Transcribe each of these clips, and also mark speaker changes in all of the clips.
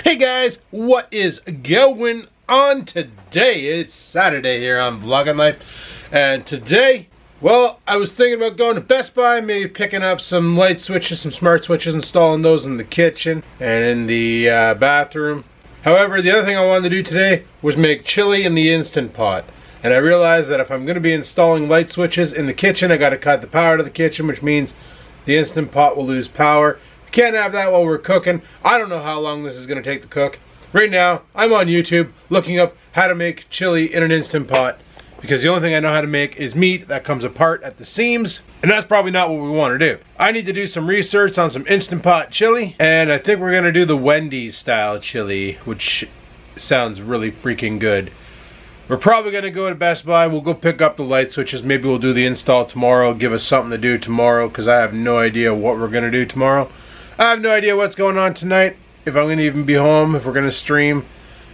Speaker 1: Hey guys, what is going on today? It's Saturday here on Vlogging Life, and today, well, I was thinking about going to Best Buy, maybe picking up some light switches, some smart switches, installing those in the kitchen and in the bathroom. However, the other thing I wanted to do today was make chili in the Instant Pot. And I realized that if I'm going to be installing light switches in the kitchen, I got to cut the power to the kitchen, which means the Instant Pot will lose power. Can't have that while we're cooking. I don't know how long this is going to take to cook. Right now, I'm on YouTube looking up how to make chili in an Instant Pot, because the only thing I know how to make is meat that comes apart at the seams, and that's probably not what we want to do. I need to do some research on some Instant Pot chili, and I think we're going to do the Wendy's style chili, which sounds really freaking good. We're probably going to go to Best Buy. We'll go pick up the light switches. Maybe we'll do the install tomorrow, give us something to do tomorrow, because I have no idea what we're going to do tomorrow. I have no idea what's going on tonight, if I'm going to even be home, if we're going to stream,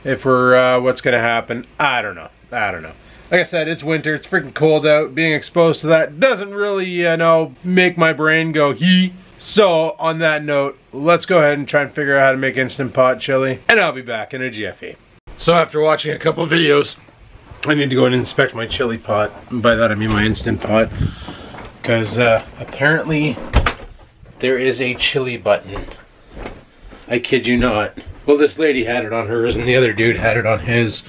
Speaker 1: if we're, what's going to happen. I don't know. Like I said, it's winter, it's freaking cold out. Being exposed to that doesn't really, you know, make my brain go hee. So, on that note, let's go ahead and try and figure out how to make Instant Pot chili, and I'll be back in a jiffy. So after watching a couple of videos, I need to go and inspect my chili pot. And by that I mean my Instant Pot. Because apparently there is a chili button. I kid you not. Well, this lady had it on hers and the other dude had it on his.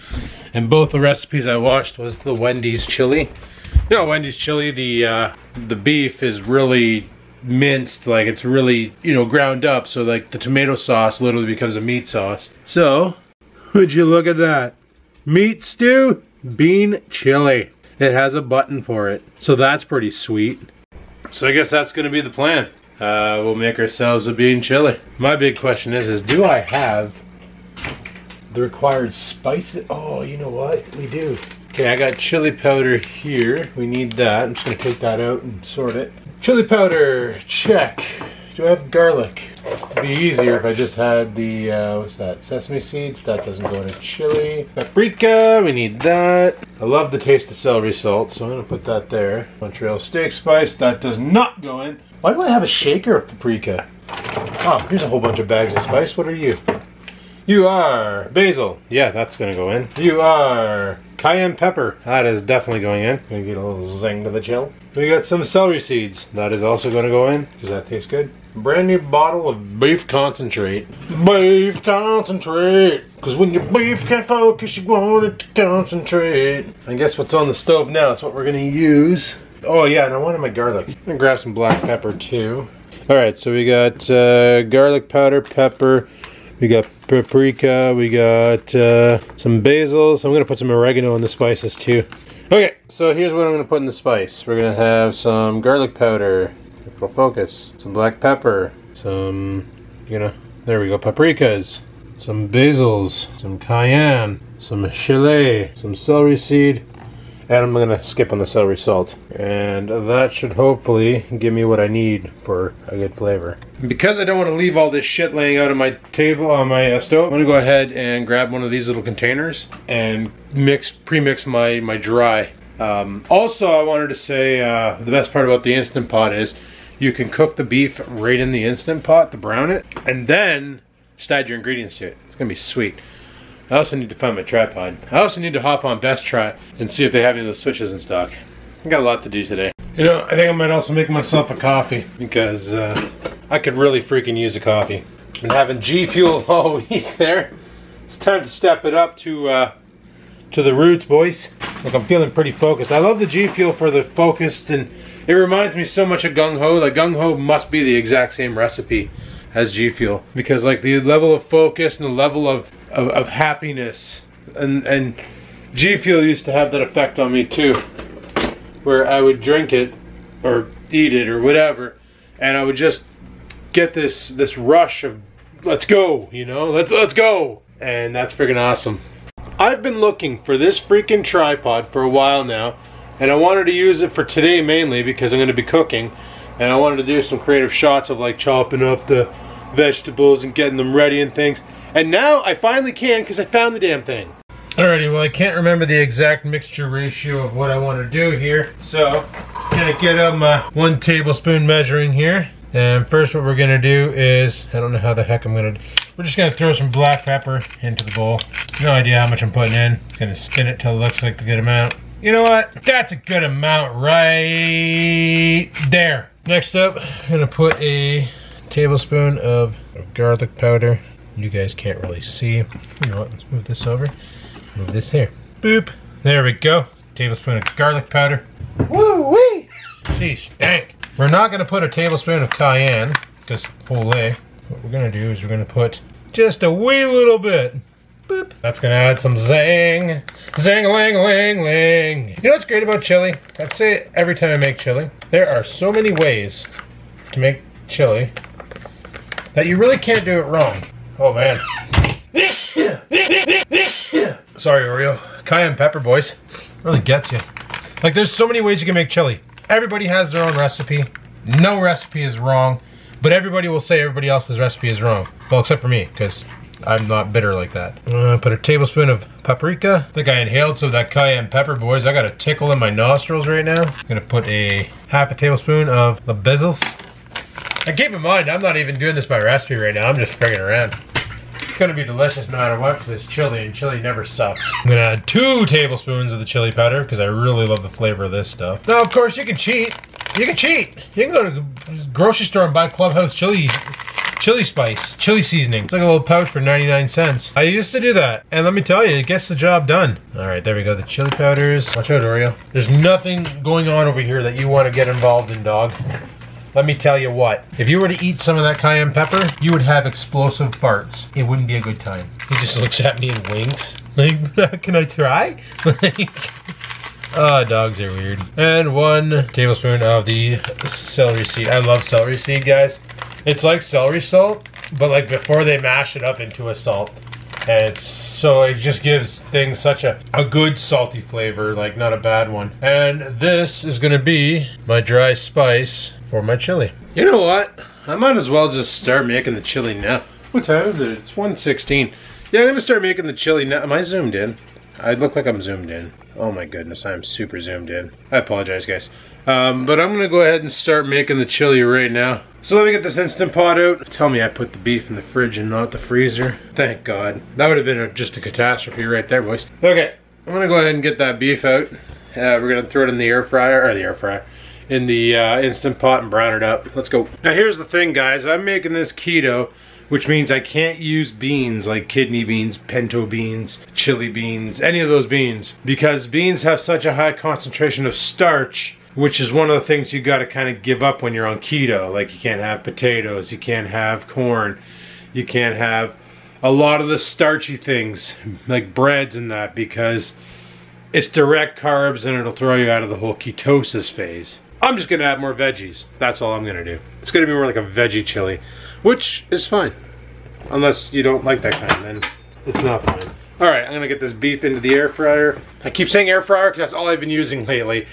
Speaker 1: And both the recipes I watched was the Wendy's chili. You know, Wendy's chili, the beef is really minced, like it's really, you know, ground up. So like the tomato sauce literally becomes a meat sauce. So, would you look at that? Meat stew, bean chili. It has a button for it. So that's pretty sweet. So I guess that's gonna be the plan. We'll make ourselves a bean chili. My big question is do I have the required spices? Oh, you know what? We do. Okay, I got chili powder here. We need that. I'm just gonna take that out and sort it. Chili powder, check. Do I have garlic? It'd be easier if I just had the, what's that? Sesame seeds. That doesn't go in a chili. Paprika, we need that. I love the taste of celery salt, so I'm gonna put that there. Montreal steak spice, that does not go in. Why do I have a shaker of paprika? Oh, here's a whole bunch of bags of spice. What are you? You are basil. Yeah, that's gonna go in. You are cayenne pepper. That is definitely going in. Gonna get a little zing to the chill. We got some celery seeds. That is also gonna go in, because that tastes good. Brand new bottle of beef concentrate. Beef concentrate. Because when your beef can't focus, you want it to concentrate. And guess what's on the stove now? That's what we're gonna use. Oh yeah, and I wanted my garlic. I'm gonna grab some black pepper too. Alright, so we got garlic powder, pepper, we got paprika, we got some basil, so I'm gonna put some oregano in the spices too. Okay, so here's what I'm gonna put in the spice. We're gonna have some garlic powder, if it'll focus, some black pepper, some, you know, there we go, paprikas, some basils, some cayenne, some chili, some celery seed, and I'm going to skip on the celery salt. And that should hopefully give me what I need for a good flavor. Because I don't want to leave all this shit laying out on my table, on my stove, I'm going to go ahead and grab one of these little containers and pre-mix my dry. Also, I wanted to say the best part about the Instant Pot is you can cook the beef right in the Instant Pot to brown it, and then just add your ingredients to it. It's going to be sweet. I also need to find my tripod. I also need to hop on Best Try and see if they have any of those switches in stock. I got a lot to do today. You know, I think I might also make myself a coffee, because I could really freaking use a coffee. I've been having G Fuel all week there. It's time to step it up to the roots, boys. Like, I'm feeling pretty focused. I love the G Fuel for the focused, and it reminds me so much of Gung Ho. Like, Gung Ho must be the exact same recipe as G Fuel, because like the level of focus and the level of happiness, and G Fuel used to have that effect on me too, where I would drink it or eat it or whatever, and I would just get this rush of let's go, you know, let's go, and that's freaking awesome. I've been looking for this freaking tripod for a while now, and I wanted to use it for today mainly because I'm going to be cooking, and I wanted to do some creative shots of like chopping up the vegetables and getting them ready and things. And now I finally can, because I found the damn thing. Alrighty, well I can't remember the exact mixture ratio of what I want to do here, so I'm gonna get out my 1 tablespoon measuring here. And first what we're gonna do is, I don't know how the heck I'm gonna we're just gonna throw some black pepper into the bowl. No idea how much I'm putting in. Gonna spin it till it looks like the good amount. You know what? That's a good amount right there. Next up, I'm gonna put a tablespoon of garlic powder. You guys can't really see. You know what? Let's move this over. Move this here. Boop. There we go. Tablespoon of garlic powder. Woo-wee! She stank. We're not gonna put a tablespoon of cayenne, because holy. What we're gonna do is we're gonna put just a wee little bit. Boop. That's gonna add some zing. Zing-a-ling-ling-ling. You know what's great about chili? I say it every time I make chili. There are so many ways to make chili that you really can't do it wrong. Oh man. Sorry, Oreo. Cayenne pepper, boys. Really gets you. Like, there's so many ways you can make chili. Everybody has their own recipe. No recipe is wrong, but everybody will say everybody else's recipe is wrong. Well, except for me, because I'm not bitter like that. I'm gonna put a tablespoon of paprika. I think I inhaled some of that cayenne pepper, boys. I got a tickle in my nostrils right now. I'm gonna put a half a tablespoon of the bezels. And keep in mind, I'm not even doing this by recipe right now. I'm just frigging around. It's gonna be delicious no matter what, because it's chili, and chili never sucks. I'm gonna add 2 tablespoons of the chili powder, because I really love the flavor of this stuff. Now, of course, you can cheat. You can cheat. You can go to the grocery store and buy Clubhouse chili spice, chili seasoning. It's like a little pouch for 99 cents. I used to do that, and let me tell you, it gets the job done. All right, there we go, the chili powders. Watch out, Oreo. There's nothing going on over here that you want to get involved in, dog. Let me tell you what, if you were to eat some of that cayenne pepper, you would have explosive farts. It wouldn't be a good time. He just looks at me and winks. Like, can I try? Like, oh, dogs are weird. And 1 tablespoon of the celery seed. I love celery seed, guys. It's like celery salt, but like before they mash it up into a salt. And so it just gives things such a good salty flavor, like not a bad one. And this is gonna be my dry spice for my chili. You know what? I might as well just start making the chili now. What time is it? It's 1:16. Yeah, I'm gonna start making the chili now. Am I zoomed in? I look like I'm zoomed in. Oh my goodness, I'm super zoomed in. I apologize, guys. But I'm gonna go ahead and start making the chili right now. So let me get this Instant Pot out. Tell me I put the beef in the fridge and not the freezer. Thank God. That would have been just a catastrophe right there, boys. Okay, I'm gonna go ahead and get that beef out. We're gonna throw it in the air fryer, in the Instant Pot and brown it up. Let's go. Now here's the thing, guys. I'm making this keto, which means I can't use beans like kidney beans, pinto beans, chili beans, any of those beans, because beans have such a high concentration of starch, which is one of the things you got to kind of give up when you're on keto. Like, you can't have potatoes, you can't have corn, you can't have a lot of the starchy things like breads and that, because it's direct carbs and it'll throw you out of the whole ketosis phase. I'm just gonna add more veggies. That's all I'm gonna do. It's gonna be more like a veggie chili, which is fine. Unless you don't like that kind, then it's not fine. All right, I'm gonna get this beef into the air fryer. I keep saying air fryer because that's all I've been using lately.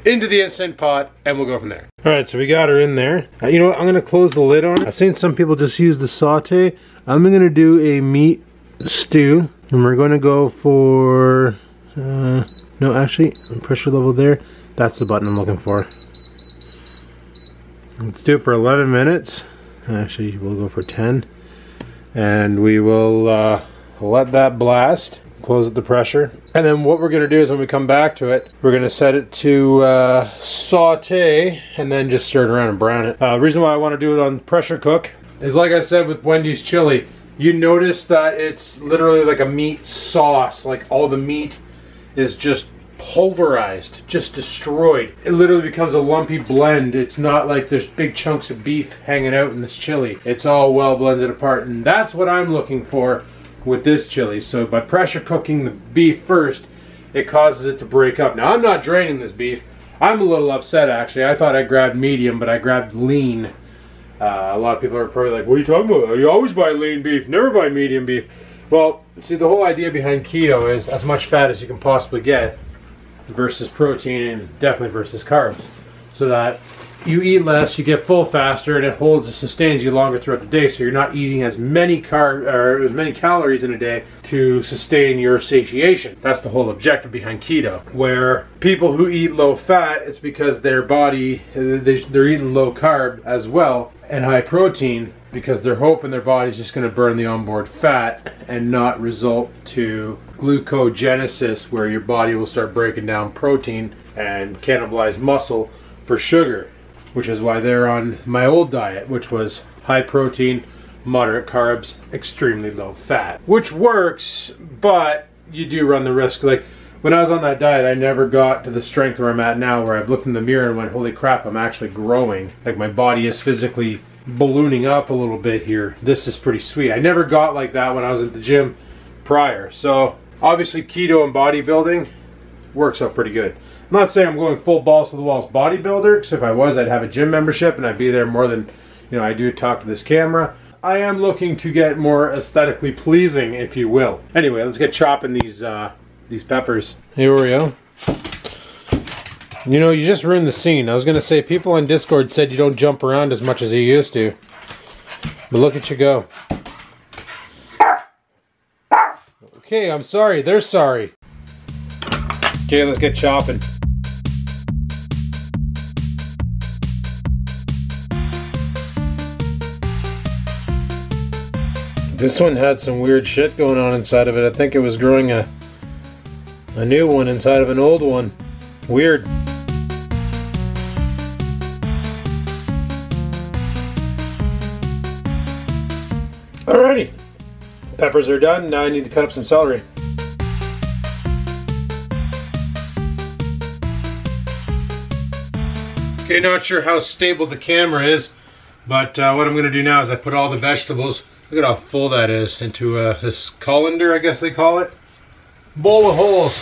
Speaker 1: Into the Instant Pot, and we'll go from there. All right, so we got her in there. You know what, I'm gonna close the lid on it. I've seen some people just use the saute. I'm gonna do a meat stew, and we're gonna go for, no, actually, pressure level there. That's the button I'm looking for. Let's do it for 11 minutes. Actually, we'll go for 10. And we will let that blast. Close up the pressure. And then what we're gonna do is when we come back to it, we're gonna set it to saute and then just stir it around and brown it. The reason why I wanna do it on pressure cook is, like I said with Wendy's chili, you notice that it's literally like a meat sauce. Like, all the meat is just pulverized, just destroyed. It literally becomes a lumpy blend. It's not like there's big chunks of beef hanging out in this chili. It's all well blended apart, and that's what I'm looking for with this chili. So by pressure cooking the beef first, it causes it to break up. Now, I'm not draining this beef. I'm a little upset, actually. I thought I grabbed medium, but I grabbed lean. A lot of people are probably like, what are you talking about? You always buy lean beef, never buy medium beef. Well, see, the whole idea behind keto is as much fat as you can possibly get versus protein, and definitely versus carbs, so that you eat less, you get full faster, and it holds and sustains you longer throughout the day, so you're not eating as many calories in a day to sustain your satiation. That's the whole objective behind keto. Where people who eat low fat, it's because their body, they're eating low carb as well, and high protein because they're hoping their body's just going to burn the onboard fat and not result to glucogenesis, where your body will start breaking down protein and cannibalize muscle for sugar, which is why they're on my old diet, which was high protein, moderate carbs, extremely low fat, which works, but you do run the risk. Like when I was on that diet, I never got to the strength where I'm at now, where I've looked in the mirror and went, holy crap, I'm actually growing. Like my body is physically ballooning up a little bit here. This is pretty sweet. I never got like that when I was at the gym prior. So obviously keto and bodybuilding works out pretty good. I'm not saying I'm going full balls to the walls bodybuilder, because if I was, I'd have a gym membership and I'd be there more than, you know, I do talk to this camera. I am looking to get more aesthetically pleasing, if you will. Anyway, let's get chopping these peppers. Here we go. You know, you just ruined the scene. I was gonna say, people on Discord said you don't jump around as much as you used to. But look at you go. Okay, I'm sorry. They're sorry. Okay, let's get chopping. This one had some weird shit going on inside of it. I think it was growing a new one inside of an old one. Weird. Alrighty, peppers are done. Now I need to cut up some celery. Okay, not sure how stable the camera is, but what I'm going to do now is I put all the vegetables, look at how full that is, into this colander, I guess they call it, bowl with holes.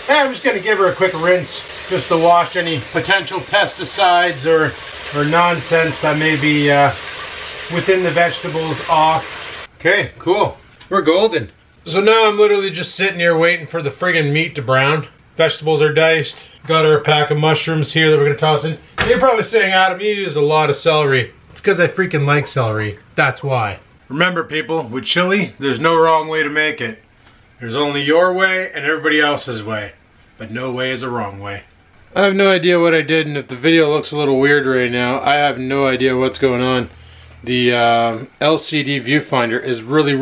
Speaker 1: And I'm just going to give her a quick rinse, just to wash any potential pesticides or nonsense that may be within the vegetables off. Okay, cool. We're golden. So now I'm literally just sitting here waiting for the friggin' meat to brown. Vegetables are diced. Got our pack of mushrooms here that we're gonna toss in. You're probably saying, Adam, you used a lot of celery. It's because I freaking like celery. That's why. Remember, people, with chili, there's no wrong way to make it. There's only your way and everybody else's way. But no way is a wrong way. I have no idea what I did, and if the video looks a little weird right now, I have no idea what's going on. The LCD viewfinder is really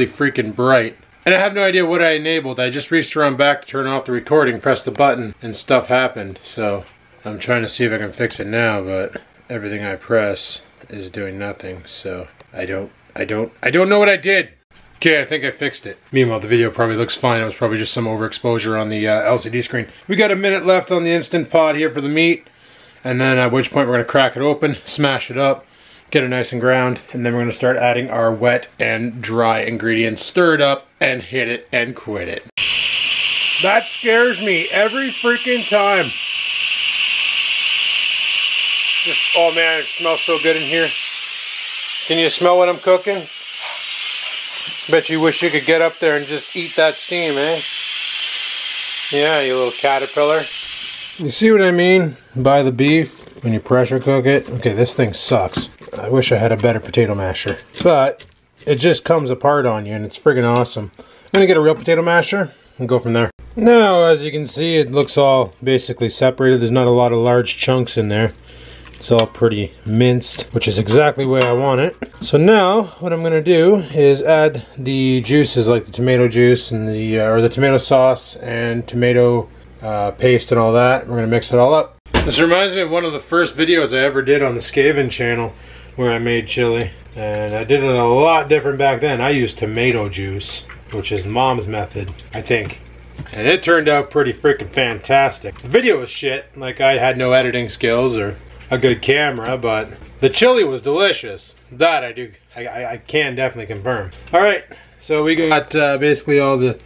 Speaker 1: freaking bright. And I have no idea what I enabled. I just reached around back to turn off the recording, pressed the button, and stuff happened. So I'm trying to see if I can fix it now, but everything I press is doing nothing. So I don't know what I did. Okay, I think I fixed it. Meanwhile, the video probably looks fine. It was probably just some overexposure on the LCD screen. We got a minute left on the Instant Pot here for the meat. And then at which point we're gonna crack it open, smash it up, get it nice and ground, and then we're going to start adding our wet and dry ingredients, stir it up, and hit it and quit it. That scares me every freaking time. Just, oh man, it smells so good in here. Can you smell what I'm cooking? Bet you wish you could get up there and just eat that steam, eh? Yeah, you little caterpillar. You see what I mean by the beef when you pressure cook it? Okay, this thing sucks. I wish I had a better potato masher. But it just comes apart on you and it's friggin' awesome. I'm gonna get a real potato masher and go from there. Now, as you can see, it looks all basically separated. There's not a lot of large chunks in there. It's all pretty minced, which is exactly the way I want it. So now, what I'm gonna do is add the juices, like the tomato juice and the tomato sauce and tomato paste and all that. We're gonna mix it all up. This reminds me of one of the first videos I ever did on the Skaven channel where I made chili. And I did it a lot different back then. I used tomato juice, which is Mom's method, I think. And it turned out pretty freaking fantastic. The video was shit, like I had no editing skills or a good camera, but the chili was delicious. That I can definitely confirm. Alright, so we got basically all the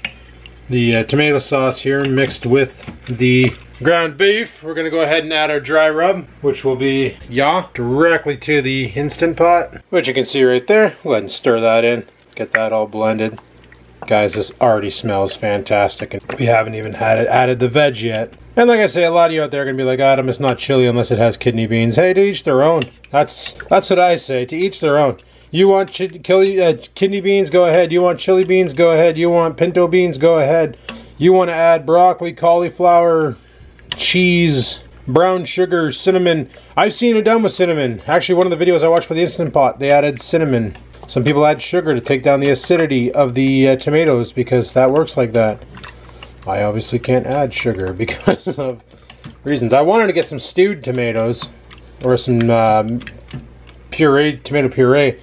Speaker 1: tomato sauce here mixed with the ground beef. We're gonna go ahead and add our dry rub, which will be directly to the Instant Pot, which you can see right there. Go ahead and stir that in, get that all blended. Guys, this already smells fantastic, and we haven't even added the veg yet. And like I say, a lot of you out there are gonna be like, Adam, it's not chili unless it has kidney beans. Hey, to each their own. That's what I say, to each their own. You want kidney beans, go ahead. You want chili beans, go ahead. You want pinto beans, go ahead. You want to add broccoli, cauliflower, cheese, brown sugar, cinnamon. I've seen it done with cinnamon. Actually, one of the videos I watched for the Instant Pot, they added cinnamon. Some people add sugar to take down the acidity of the tomatoes because that works like that. I obviously can't add sugar because of reasons. I wanted to get some stewed tomatoes or some tomato puree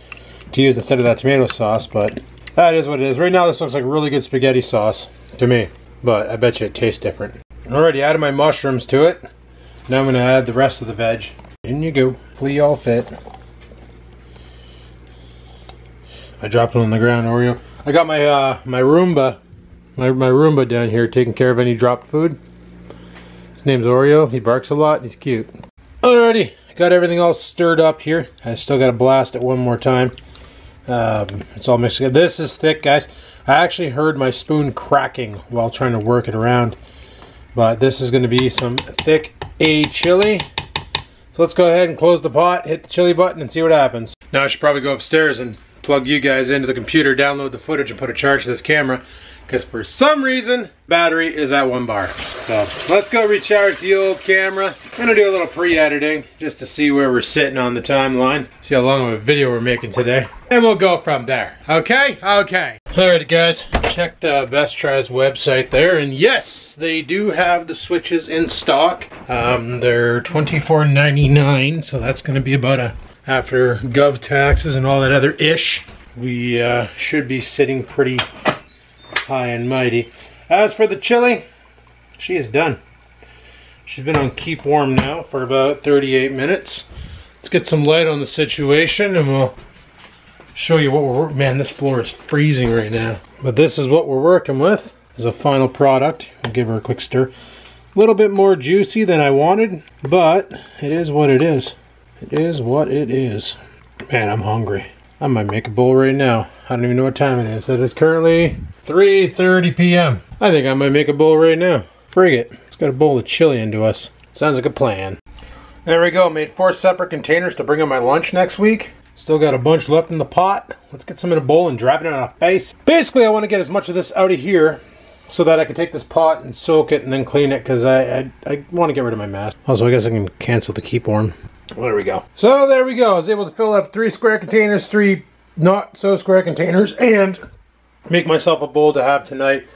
Speaker 1: to use instead of that tomato sauce, but that is what it is. Right now this looks like really good spaghetti sauce to me, but I bet you it tastes different. Already added my mushrooms to it. Now I'm going to add the rest of the veg. In you go. Hopefully all fit. I dropped one on the ground, Oreo. I got my my Roomba down here taking care of any dropped food. His name's Oreo. He barks a lot. He's cute. Alrighty, got everything all stirred up here. I still got to blast it one more time. It's all mixed together. This is thick, guys. I actually heard my spoon cracking while trying to work it around. But this is going to be some thick chili. So let's go ahead and close the pot, hit the chili button, and see what happens. Now I should probably go upstairs and plug you guys into the computer, download the footage, and put a charge to this camera. Because for some reason, battery is at 1 bar. So let's go recharge the old camera. I'm gonna do a little pre-editing just to see where we're sitting on the timeline. See how long of a video we're making today. And we'll go from there. Okay? Okay. Alright guys, check the Best Tries website there. And yes, they do have the switches in stock. They're $24.99. So that's gonna be about after gov taxes and all that other ish. We should be sitting pretty high and mighty. As for the chili, she is done. She's been on keep warm now for about 38 minutes. Let's get some light on the situation and we'll show you what we're... Man, this floor is freezing right now. But this is what we're working with as a final product. I'll give her a quick stir. A little bit more juicy than I wanted, but it is what it is. It is what it is. Man, I'm hungry. I might make a bowl right now. I don't even know what time it is. It is currently 3:30 p.m. I think I might make a bowl right now. Frig it. Let's get a bowl of chili into us. Sounds like a plan. There we go. Made 4 separate containers to bring on my lunch next week. Still got a bunch left in the pot. Let's get some in a bowl and drop it on a face. Basically, I want to get as much of this out of here so that I can take this pot and soak it and then clean it because I want to get rid of my mess. Also, I guess I can cancel the keep warm. Well, there we go. So there we go. I was able to fill up 3 square containers, 3 not so square containers, and make myself a bowl to have tonight.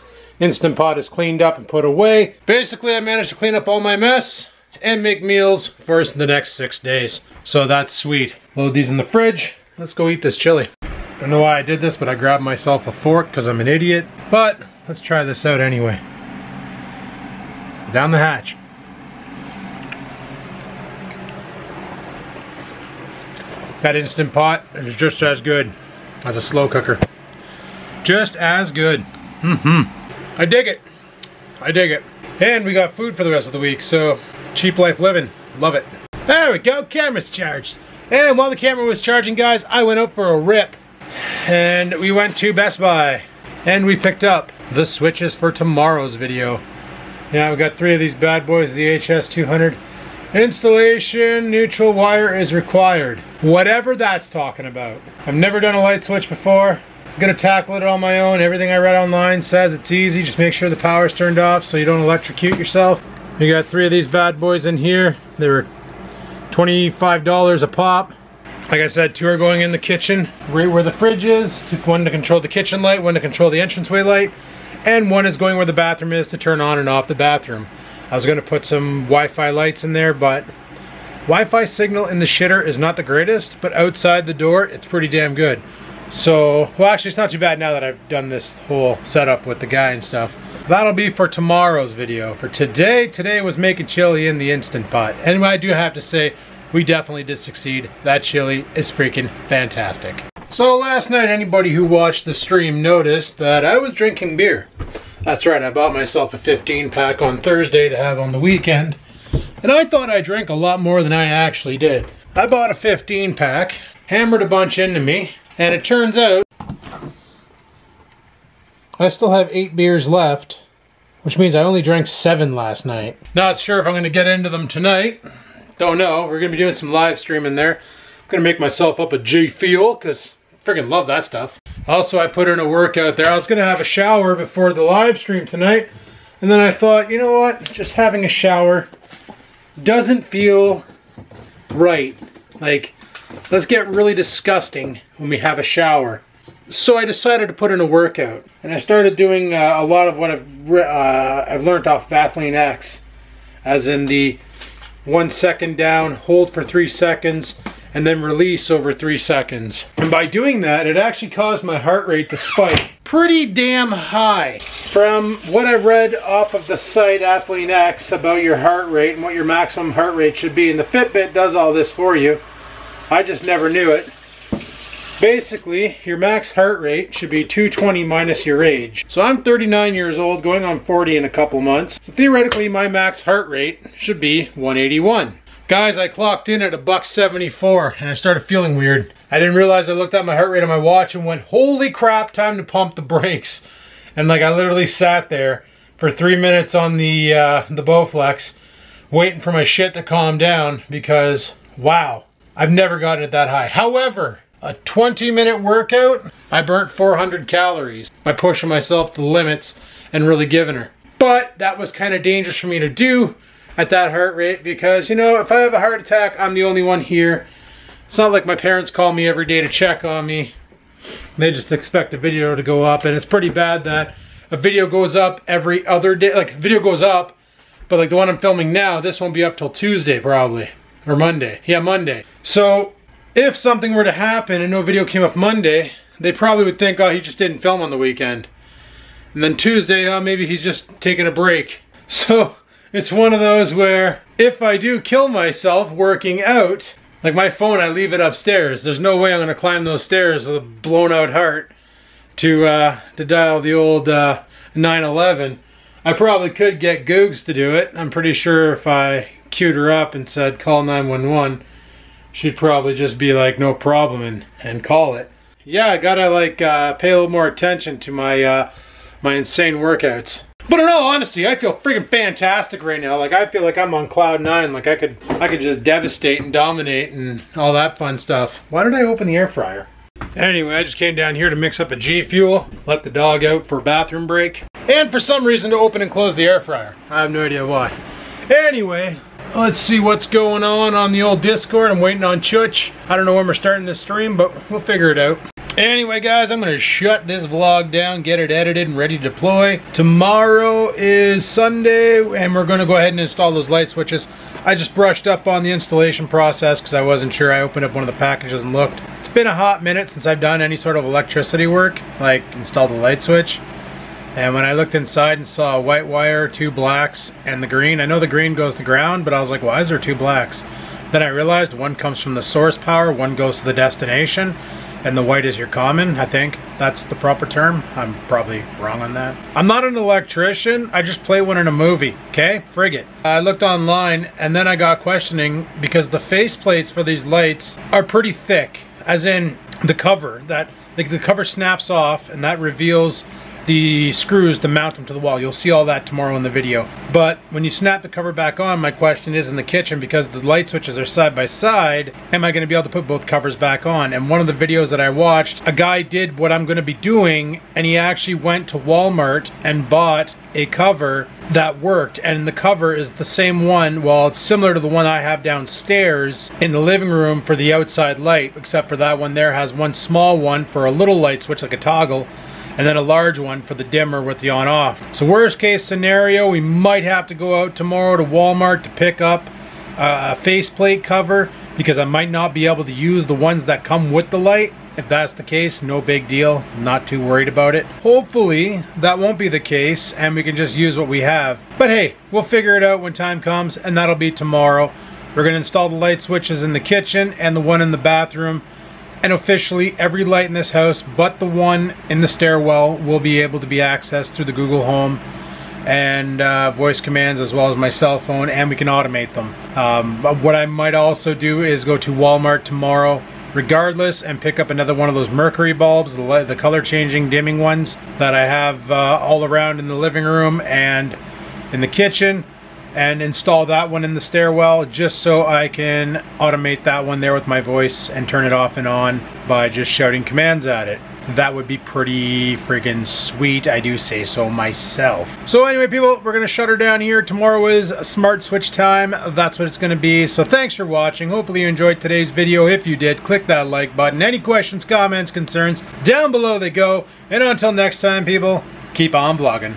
Speaker 1: Instant Pot is cleaned up and put away. Basically, I managed to clean up all my mess and make meals for the next 6 days. So that's sweet. Load these in the fridge. Let's go eat this chili. I don't know why I did this, but I grabbed myself a fork because I'm an idiot. But let's try this out anyway. Down the hatch. That Instant Pot is just as good as a slow cooker. Just as good. I dig it. I dig it. And we got food for the rest of the week, so cheap life living. Love it. There we go, camera's charged. And while the camera was charging, guys, I went out for a rip. And we went to Best Buy. And we picked up the switches for tomorrow's video. Yeah, we got 3 of these bad boys, the HS200. Installation, neutral wire is required. Whatever that's talking about. I've never done a light switch before. I'm gonna tackle it on my own. Everything I read online says it's easy. Just make sure the power's turned off so you don't electrocute yourself. You got 3 of these bad boys in here. They were $25 a pop. Like I said, 2 are going in the kitchen, right where the fridge is. 1 to control the kitchen light, 1 to control the entranceway light, and 1 is going where the bathroom is to turn on and off the bathroom. I was gonna put some Wi-Fi lights in there, but Wi-Fi signal in the shitter is not the greatest, but outside the door, it's pretty damn good. So, well actually it's not too bad now that I've done this whole setup with the guy and stuff. That'll be for tomorrow's video. For today was making chili in the Instant Pot. And I do have to say, we definitely did succeed. That chili is freaking fantastic. So last night, anybody who watched the stream noticed that I was drinking beer. That's right, I bought myself a 15-pack on Thursday to have on the weekend. And I thought I drank a lot more than I actually did. I bought a 15-pack, hammered a bunch into me, and it turns out I still have 8 beers left, which means I only drank 7 last night. Not sure if I'm going to get into them tonight. Don't know. We're going to be doing some live streaming there. I'm going to make myself up a G Fuel, because I freaking love that stuff. Also, I put in a workout there. I was going to have a shower before the live stream tonight, and then I thought, you know what? Just having a shower doesn't feel right. Like, let's get really disgusting when we have a shower. So I decided to put in a workout, and I started doing a lot of what I've learned off Vaseline X, as in the 1 second down, hold for 3 seconds, and then release over 3 seconds. And by doing that, it actually caused my heart rate to spike pretty damn high. From what I read off of the site Vaseline X about your heart rate and what your maximum heart rate should be, and the Fitbit does all this for you, I just never knew it. Basically, your max heart rate should be 220 minus your age. So I'm 39 years old, going on 40 in a couple months. So theoretically, my max heart rate should be 181. Guys, I clocked in at $1.74 and I started feeling weird. I didn't realize I looked at my heart rate on my watch and went, holy crap, time to pump the brakes. And like, I literally sat there for 3 minutes on the Bowflex waiting for my shit to calm down because, wow, I've never gotten it that high. However, a 20-minute workout, I burnt 400 calories by pushing myself to the limits and really giving her. But that was kind of dangerous for me to do at that heart rate because, you know, if I have a heart attack, I'm the only one here. It's not like my parents call me every day to check on me. They just expect a video to go up, and it's pretty bad that a video goes up every other day. Like, a video goes up, but like the one I'm filming now, this won't be up till Tuesday probably, or Monday. Yeah, Monday. So if something were to happen and no video came up Monday, they probably would think, oh, he just didn't film on the weekend. And then Tuesday, oh, maybe he's just taking a break. So it's one of those where if I do kill myself working out, like my phone, I leave it upstairs. There's no way I'm gonna climb those stairs with a blown out heart to dial the old 911. I probably could get Googs to do it. I'm pretty sure if I queued her up and said call 911, she'd probably just be like, no problem, and call it. Yeah, I gotta like pay a little more attention to my my insane workouts. But in all honesty, I feel freaking fantastic right now. Like, I feel like I'm on cloud 9. Like I could just devastate and dominate and all that fun stuff. Why did I open the air fryer? Anyway, I just came down here to mix up a G Fuel, let the dog out for a bathroom break, and for some reason to open and close the air fryer. I have no idea why. Anyway, let's see what's going on the old Discord. I'm waiting on Chuch. I don't know when we're starting this stream, but we'll figure it out. Anyway, guys, I'm going to shut this vlog down, get it edited and ready to deploy. Tomorrow is Sunday, and we're going to go ahead and install those light switches. I just brushed up on the installation process because I wasn't sure. I opened up one of the packages and looked. It's been a hot minute since I've done any sort of electricity work, like installed a light switch. And when I looked inside and saw a white wire, 2 blacks, and the green, I know the green goes to ground, but I was like, why is there 2 blacks? Then I realized one comes from the source power, one goes to the destination, and the white is your common. I think that's the proper term. I'm probably wrong on that. I'm not an electrician, I just play one in a movie, okay? Frig it. I looked online, and then I got questioning because the face plates for these lights are pretty thick, as in the cover. That like the cover snaps off, and that reveals the screws to mount them to the wall. You'll see all that tomorrow in the video. But when you snap the cover back on, my question is in the kitchen, because the light switches are side by side, am I going to be able to put both covers back on? And one of the videos that I watched, a guy did what I'm going to be doing, and he actually went to Walmart and bought a cover that worked, and the cover is the same one. Well, it's similar to the one I have downstairs in the living room for the outside light, except for that one there has one small one for a little light switch, like a toggle, and then a large one for the dimmer with the on-off. So worst case scenario, we might have to go out tomorrow to Walmart to pick up a faceplate cover, because I might not be able to use the ones that come with the light. If that's the case, no big deal. I'm not too worried about it. Hopefully that won't be the case and we can just use what we have. But hey, we'll figure it out when time comes, and that'll be tomorrow. We're going to install the light switches in the kitchen and the one in the bathroom. And officially, every light in this house, but the one in the stairwell, will be able to be accessed through the Google Home and voice commands, as well as my cell phone, and we can automate them. What I might also do is go to Walmart tomorrow, regardless, and pick up another one of those mercury bulbs, the color changing dimming ones that I have all around in the living room and in the kitchen. and install that one in the stairwell, just so I can automate that one there with my voice and turn it off and on by just shouting commands at it. That would be pretty friggin' sweet, I do say so myself. So anyway, people, we're gonna shut her down here. Tomorrow is smart switch time. That's what it's gonna be. So thanks for watching. Hopefully you enjoyed today's video. If you did, click that like button. Any questions, comments, concerns, down below they go. And until next time, people, keep on vlogging.